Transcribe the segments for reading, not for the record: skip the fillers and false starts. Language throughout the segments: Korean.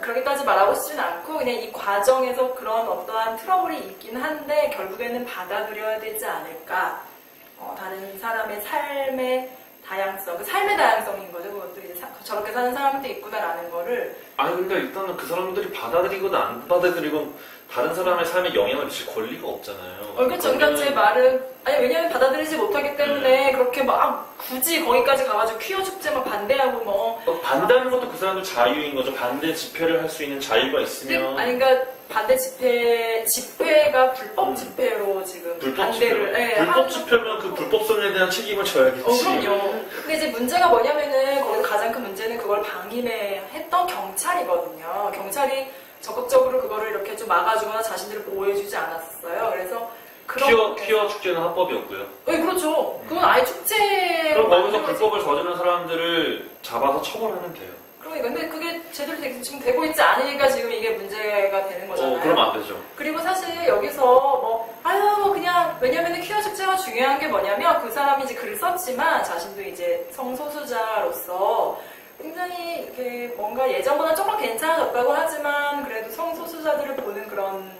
그렇게까지 말하고 싶진 않고, 그냥 이 과정에서 그런 어떠한 트러블이 있긴 한데, 결국에는 받아들여야 되지 않을까. 다른 사람의 삶의 다양성, 삶의 다양성인 거죠. 그것도 이제 저렇게 사는 사람도 있구나라는 거를. 아니, 근데 일단은 그 사람들이 받아들이건 안 받아들이건 다른 사람의 삶에 영향을 미칠 권리가 없잖아요. 그렇죠. 그러니까 제 말은, 왜냐면 받아들이지 못하기 때문에 그렇게 막 굳이 거기까지 가가지고 퀴어 축제만 반대하고 반대하는 것도 그 사람들 자유인 거죠. 반대 집회를 할 수 있는 자유가 있으면. 그러니까 반대 집회가 불법 집회로 지금 불법 반대를. 집회? 불법 집회면 그 불법성에 대한 책임을 져야겠지. 그럼요. 근데 이제 문제가 뭐냐면은 거기서 가장 큰 문제는 그걸 방임했던 경찰이거든요. 경찰이 적극적으로 그거를 이렇게 좀 막아주거나 자신들을 보호해주지 않았어요. 그래서 퀴어 축제는 합법이었고요. 네, 그렇죠. 그건 아예 축제. 그럼 거기서 불법을 저지른 사람들을 잡아서 처벌하면 돼요. 그러니까 근데 그게 제대로 지금 되고 있지 않으니까 지금 이게 문제가 되는 거잖아요. 그럼 안 되죠. 그리고 사실 여기서 그냥 왜냐면은 퀴어 축제가 중요한 게 뭐냐면 그 사람이 이제 글을 썼지만 자신도 이제 성소수자로서 굉장히 이렇게 뭔가 예전보다 조금 괜찮아졌다고 하지만 그래도 성소수자들을 보는 그런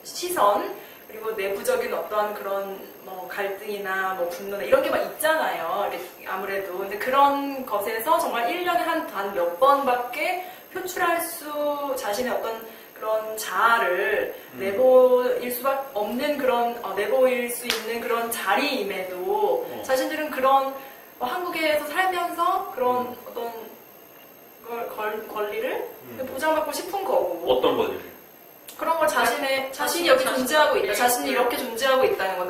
시선 그리고 내부적인 어떤 그런 갈등이나 분노나 이런 게 막 있잖아요. 아무래도. 근데 그런 것에서 정말 1년에 단 몇 번밖에 표출할 자신의 어떤 그런 자아를 내보일 수밖에 없는 그런, 내보일 수 있는 그런 자리임에도 자신들은 그런 한국에서 살면서 그런 어떤 권리를 보장받고 싶은 거고. 어떤 권리를? 그런 걸 자신이 여기 존재하고 있다. 자신이 이렇게 존재하고 있다는 거.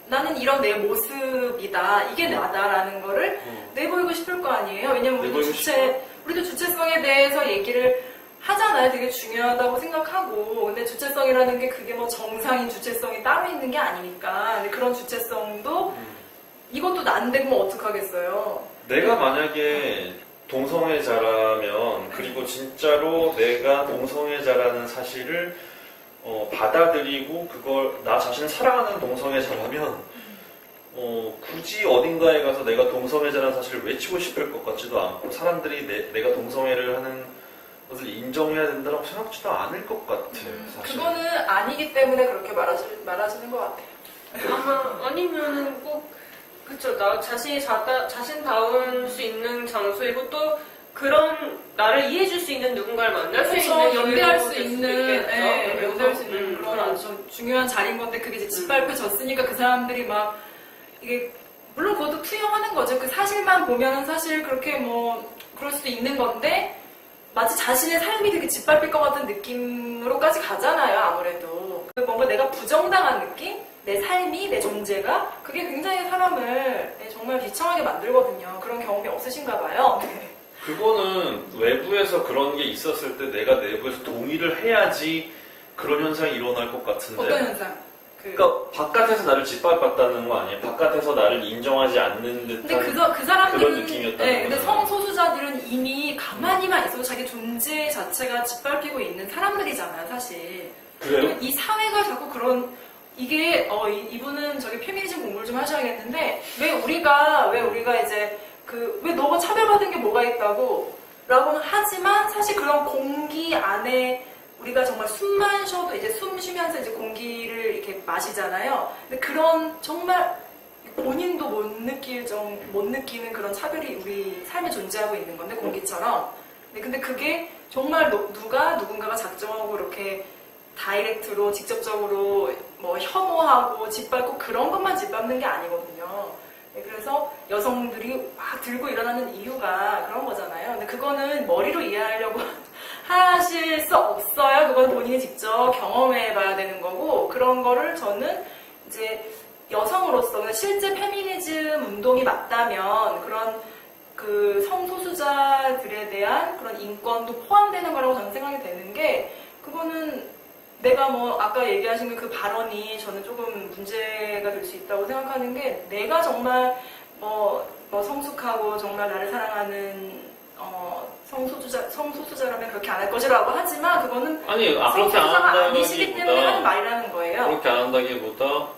나는 이런 내 모습이다. 이게 나다라는 거를 내보이고 싶을 거 아니에요. 왜냐면 우리도 주체성에 대해서 얘기를 하잖아요. 되게 중요하다고 생각하고. 근데 주체성이라는 게 그게 정상인 주체성이 따로 있는 게 아니니까. 근데 그런 주체성도 이것도 난데 그럼 어떡하겠어요. 내가 만약에 동성애자라면 그리고 진짜로 내가 동성애자라는 사실을 받아들이고 그걸 나 자신을 사랑하는 동성애자라면 굳이 어딘가에 가서 내가 동성애자라는 사실을 외치고 싶을 것 같지도 않고 사람들이 내가 동성애를 하는 것을 인정해야 된다고 생각지도 않을 것 같아요. 사실. 그거는 아니기 때문에 그렇게 말하시는 것 같아요. 아니면은 꼭 그쵸. 자신다울 수 있는 장소이고 또 그런 나를 이해해줄 수 있는 누군가를 만날 수 있는 연대할 수 있는 그런 아주 중요한 자리인 건데 그게 이제 짓밟혀졌으니까 그 사람들이 막 이게 물론 그것도 투영하는 거죠. 그 사실만 보면은 사실 그렇게 그럴 수도 있는 건데 마치 자신의 삶이 되게 짓밟힐 것 같은 느낌으로까지 가잖아요. 아무래도 뭔가 내가 부정당한 느낌? 내 삶이, 내 존재가 그게 굉장히 사람을 정말 비참하게 만들거든요. 그런 경험이 없으신가 봐요. 그거는 외부에서 그런 게 있었을 때 내가 내부에서 동의를 해야지 그런 현상이 일어날 것 같은데. 어떤 현상? 그러니까 바깥에서 나를 짓밟았다는 거 아니에요? 바깥에서 나를 인정하지 않는 듯한 근데 그 사람들은, 그런 느낌이었다는 근데 성소수자들은 이미 가만히만 있어도 자기 존재 자체가 짓밟히고 있는 사람들이잖아요, 사실. 그래요? 이 사회가 자꾸 이게 이분은 저기 페미니즘 공부를 좀 하셔야겠는데 왜 우리가 이제 왜 너가 차별받은 게 뭐가 있다고 라고는 하지만 사실 그런 공기 안에 우리가 정말 숨만 쉬어도 이제 숨 쉬면서 이제 공기를 이렇게 마시잖아요. 근데 그런 정말 본인도 못 느끼는 그런 차별이 우리 삶에 존재하고 있는 건데 공기처럼. 근데 그게 정말 누군가가 작정하고 이렇게 다이렉트로 직접적으로 혐오하고 짓밟고 그런 것만 짓밟는 게 아니거든요. 그래서 여성들이 막 들고 일어나는 이유가 그런 거잖아요. 근데 그거는 머리로 이해하려고 하실 수 없어요. 그건 본인이 직접 경험해 봐야 되는 거고 그런 거를 저는 이제 여성으로서 실제 페미니즘 운동이 맞다면 그런 그 성소수자들에 대한 그런 인권도 포함되는 거라고 저는 생각이 되는 게 그거는 내가 아까 얘기하신 그 발언이 저는 조금 문제가 될 수 있다고 생각하는 게 내가 정말 성숙하고 정말 나를 사랑하는 성소수자라면 그렇게 안 할 것이라고 하지만 그거는 그렇게 안 성소수자가 아니시기 때문에 한다기보다 하는 말이라는 거예요. 그렇게 안 한다기보다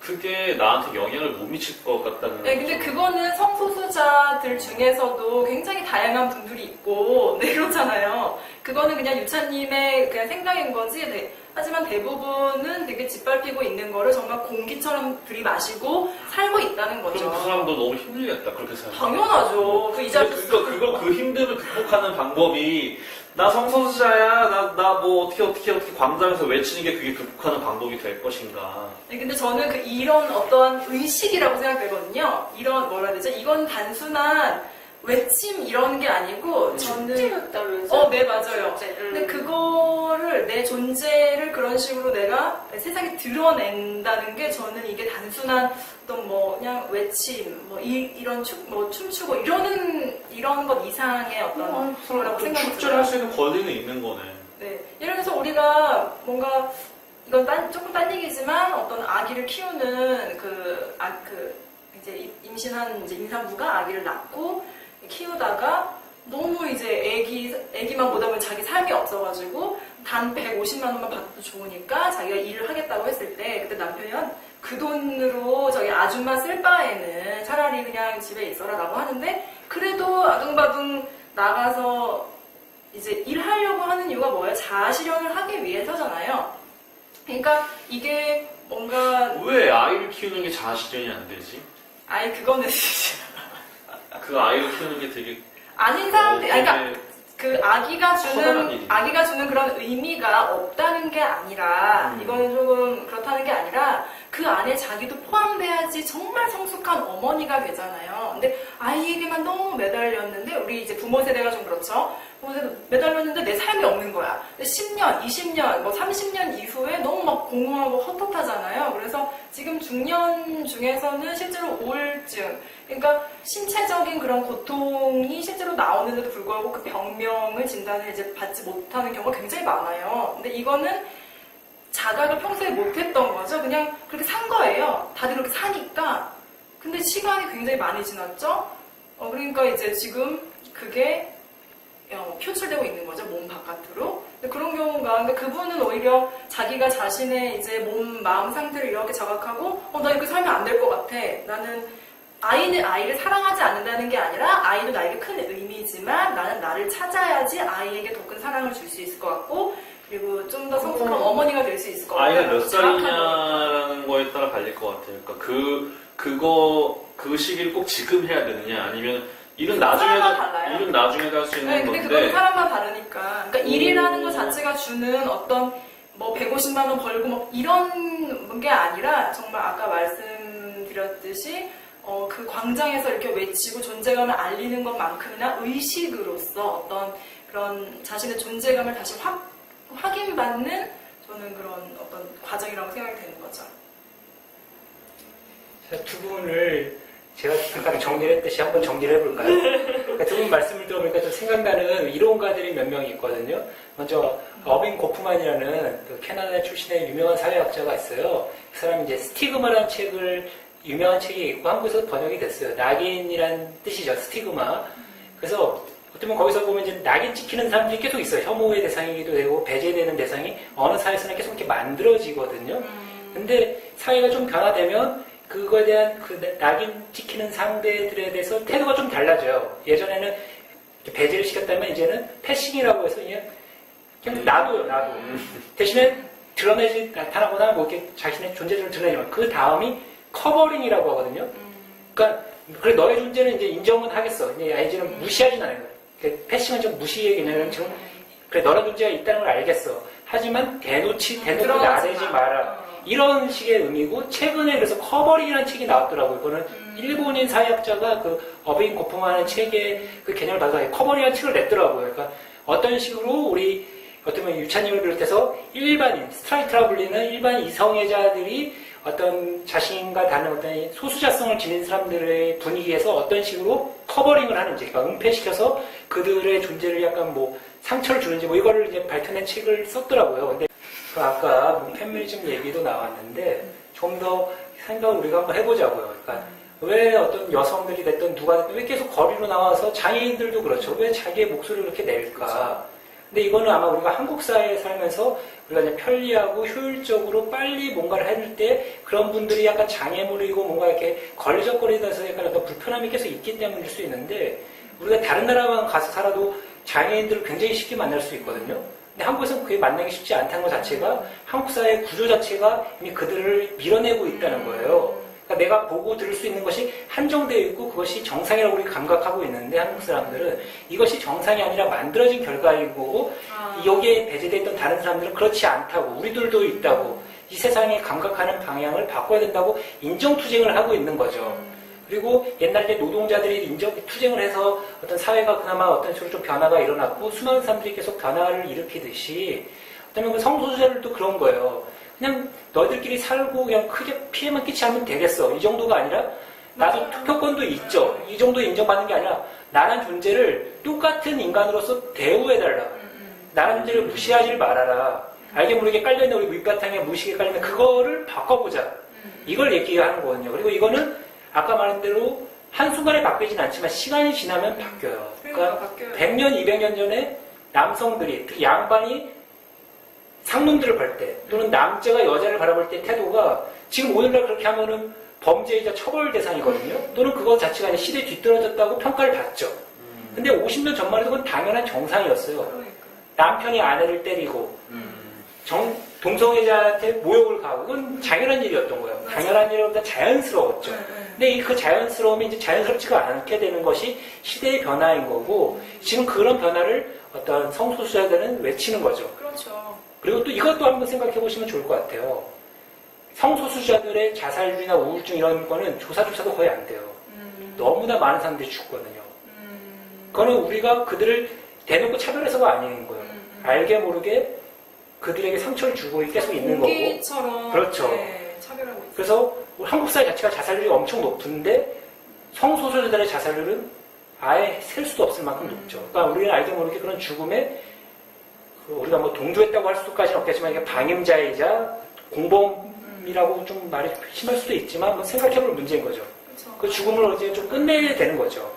그게 나한테 영향을 못 미칠 것 같다는. 네, 근데 그거는 성소수자들 중에서도 굉장히 다양한 분들이 있고, 네, 그렇잖아요. 그거는 그냥 유차님의 그냥 생각인 거지. 네. 하지만 대부분은 되게 짓밟히고 있는 거를 정말 공기처럼 들이마시고 살고 있다는 거죠. 그럼 그 사람도 너무 힘들겠다, 그렇게 생각해. 당연하죠. 그 힘듦을 극복하는 방법이, 나 성소수자야, 나 뭐 어떻게 광장에서 외치는 게 그게 극복하는 방법이 될 것인가. 네, 근데 저는 이런 어떤 의식이라고 생각되거든요. 이런, 뭐라 해야 되죠? 이건 단순한 외침 이런 게 아니고, 저는. 실제였다면서? 네, 맞아요. 근데 그거를, 내 존재를 그런 식으로 내가 세상에 드러낸다는 게 저는 이게 단순한 어떤 그냥 외침, 이런 춤추고 이런 것 이상의 어떤 거라고 생각이 들어요. 축제를 할 수 있는 권리는 있는 거네. 네. 예를 들어서 우리가 뭔가, 이건 조금 딴 얘기지만 어떤 아기를 키우는 이제 임신한 이제 임산부가 아기를 낳고 키우다가 너무 이제 애기만 보다 보면 자기 삶이 없어가지고 단 150만 원만 받아도 좋으니까 자기가 일을 하겠다고 했을 때 그때 남편이 그 돈으로 저기 아줌마 쓸 바에는 차라리 그냥 집에 있어라라고 하는데 그래도 아둥바둥 나가서 이제 일하려고 하는 이유가 뭐예요? 자아실현을 하기 위해서잖아요. 그러니까 이게 뭔가 왜 아이를 키우는 게 자아실현이 안 되지? 그거는 그 아이를 키우는 게 되게 아닌 사람들이 그러니까 되게 그 아기가 주는 그런 의미가 없다는 게 아니라 이거는 조금 그렇다는 게 아니라 그 안에 자기도 포함돼야지 정말 성숙한 어머니가 되잖아요. 근데 아이에게만 너무 매달렸는데 우리 이제 부모 세대가 좀 그렇죠. 매달렸는데 내 삶이 없는 거야. 근데 10년, 20년, 30년 이후에 너무 막 공허하고 헛헛하잖아요. 그래서 지금 중년 중에서는 실제로 우울증, 그러니까 신체적인 그런 고통이 실제로 나오는데도 불구하고 그 병명을 진단을 이제 받지 못하는 경우가 굉장히 많아요. 근데 이거는 자각을 평소에 못했던 거죠. 그냥 그렇게 산 거예요. 다들 그렇게 사니까. 근데 시간이 굉장히 많이 지났죠. 그러니까 이제 지금 그게 표출되고 있는 거죠. 몸 바깥으로. 근데 그런 경우가, 근데 그분은 오히려 자기가 자신의 이제 몸, 마음 상태를 이렇게 자각하고, 나 이렇게 살면 안 될 것 같아. 나는 아이를 사랑하지 않는다는 게 아니라 아이도 나에게 큰 의미지만 나는 나를 찾아야지 아이에게 더 큰 사랑을 줄 수 있을 것 같고, 그리고 좀 더 성숙한 어머니가 될 수 있을 것 같아요. 아이가 몇 살이냐라는 거에 따라 갈릴 것 같아요. 그러니까 그 시기를 꼭 지금 해야 되느냐, 아니면 일은 나중에도 할 수 있는 근데 건데. 그건 사람만 다르니까. 그러니까 일이라는 것 자체가 주는 어떤 150만 원 벌고 이런 게 아니라 정말 아까 말씀드렸듯이 그 광장에서 이렇게 외치고 존재감을 알리는 것만큼이나 의식으로서 어떤 그런 자신의 존재감을 다시 확인받는 저는 그런 어떤 과정이라고 생각이 되는 거죠. 두 분을 제가 잠깐 정리를 했듯이 한번 정리를 해볼까요? 그러니까 두 분 말씀을 들어보니까 좀 생각나는 이론가들이 몇 명 있거든요. 먼저 어빙 고프만이라는 그 캐나다 출신의 유명한 사회학자가 있어요. 그 사람이 이제 스티그마라는 유명한 책이 있고 한국에서 번역이 됐어요. 낙인이란 뜻이죠. 스티그마. 그래서 어쩌면 거기서 보면 이제 낙인 찍히는 사람들이 계속 있어요. 혐오의 대상이기도 되고 배제되는 대상이 어느 사회에서는 계속 이렇게 만들어지거든요. 근데 사회가 좀 변화되면 그거에 대한 그 낙인 찍히는 상대들에 대해서 태도가 좀 달라져요. 예전에는 배제를 시켰다면 이제는 패싱이라고 해서 그냥 놔둬요. 대신에 나타나거나 이렇게 자신의 존재를 드러내지만 그 다음이 커버링이라고 하거든요. 그러니까 그래 너의 존재는 이제 인정은 하겠어. 이제는 무시하진 않아요. 패싱은 좀 무시의 개념처럼 그래 너란 존재가 있다는 걸 알겠어. 하지만 대놓고 나대지 마라. 이런 식의 의미고 최근에 그래서 커버링이라는 책이 나왔더라고요. 그거는 일본인 사회학자가 그 어빙 고프만의 책의 그 개념을 받아서 커버링이라는 책을 냈더라고요. 그러니까 어떤 식으로 우리 어쩌면 유차님을 비롯해서 일반인, 스트라이트라고 불리는 일반 이성애자들이 어떤 자신과 다른 어떤 소수자성을 지닌 사람들의 분위기에서 어떤 식으로 커버링을 하는지, 그러니까 은폐시켜서 그들의 존재를 약간 상처를 주는지 이거를 이제 밝혀낸 책을 썼더라고요. 근데 아까 페미니즘 얘기도 나왔는데 좀 더 생각을 우리가 한번 해보자고요. 그러니까 왜 어떤 여성들이 됐든 누가 됐든 왜 계속 거리로 나와서 장애인들도 그렇죠. 왜 자기의 목소리를 그렇게 낼까? 근데 이거는 아마 우리가 한국 사회에 살면서 우리가 이제 편리하고 효율적으로 빨리 뭔가를 해줄 때 그런 분들이 약간 장애물이고 뭔가 이렇게 걸리적거리면서 약간 어떤 불편함이 계속 있기 때문일 수 있는데 우리가 다른 나라만 가서 살아도 장애인들을 굉장히 쉽게 만날 수 있거든요. 근데 한국에서는 그게 만나기 쉽지 않다는 것 자체가 한국 사회의 구조 자체가 이미 그들을 밀어내고 있다는 거예요. 그러니까 내가 보고 들을 수 있는 것이 한정되어 있고 그것이 정상이라고 우리 감각하고 있는데 한국 사람들은 이것이 정상이 아니라 만들어진 결과이고 여기에 배제되어 있던 다른 사람들은 그렇지 않다고 우리들도 있다고 이 세상에 감각하는 방향을 바꿔야 된다고 인정투쟁을 하고 있는 거죠. 그리고 옛날에 노동자들이 투쟁을 해서 어떤 사회가 그나마 어떤 식으로 좀 변화가 일어났고 수많은 사람들이 계속 변화를 일으키듯이 그다음에 그 성소수자들도 그런 거예요. 그냥 너희들끼리 살고 그냥 크게 피해만 끼치지 않으면 되겠어. 이 정도가 아니라 나도 투표권도 있죠. 이 정도 인정받는 게 아니라 나란 존재를 똑같은 인간으로서 대우해달라. 나란 존재를 무시하지 말아라. 알게 모르게 깔려있는 우리 밑바탕에 무식에 깔려있는 그거를 바꿔보자. 이걸 얘기하는 거거든요. 그리고 이거는 아까 말한 대로 한순간에 바뀌진 않지만 시간이 지나면 바뀌어요. 그러니까 바뀌어요. 100년, 200년 전에 남성들이, 특히 양반이 상놈들을 볼 때, 또는 남자가 여자를 바라볼 때 태도가 지금 오늘날 그렇게 하면은 범죄이자 처벌 대상이거든요. 또는 그것 자체가 이제 시대에 뒤떨어졌다고 평가를 받죠. 근데 50년 전만 해도 그건 당연한 정상이었어요. 그러니까. 남편이 아내를 때리고, 동성애자한테 모욕을 가하고, 그건 당연한 일이었던 거예요. 맞아요. 당연한 일보다 자연스러웠죠. 네. 근데 그 자연스러움이 이제 자연스럽지가 않게 되는 것이 시대의 변화인 거고, 지금 그런 변화를 어떤 성소수자들은 외치는 거죠. 그렇죠. 그리고 또 이것도 한번 생각해 보시면 좋을 것 같아요. 성소수자들의 자살률이나 우울증 이런 거는 조사조차도 거의 안 돼요. 너무나 많은 사람들이 죽거든요. 그거는 우리가 그들을 대놓고 차별해서가 아닌 거예요. 알게 모르게 그들에게 상처를 주고 계속 있는 거고. 공기처럼 그렇죠. 네, 차별하고 있어요. 그래서 우리 한국 사회 자체가 자살률이 엄청 높은데 성소수자들의 자살률은 아예 셀 수도 없을 만큼 높죠. 그러니까 우리는 알게 모르게 그런 죽음에 우리가 뭐 동조했다고 할 수까지는 없겠지만 이게 방임자이자 공범이라고 좀 말이 심할 수도 있지만 뭐 생각해볼 문제인 거죠. 그렇죠. 그 죽음을 이제 좀 끝내야 되는 거죠.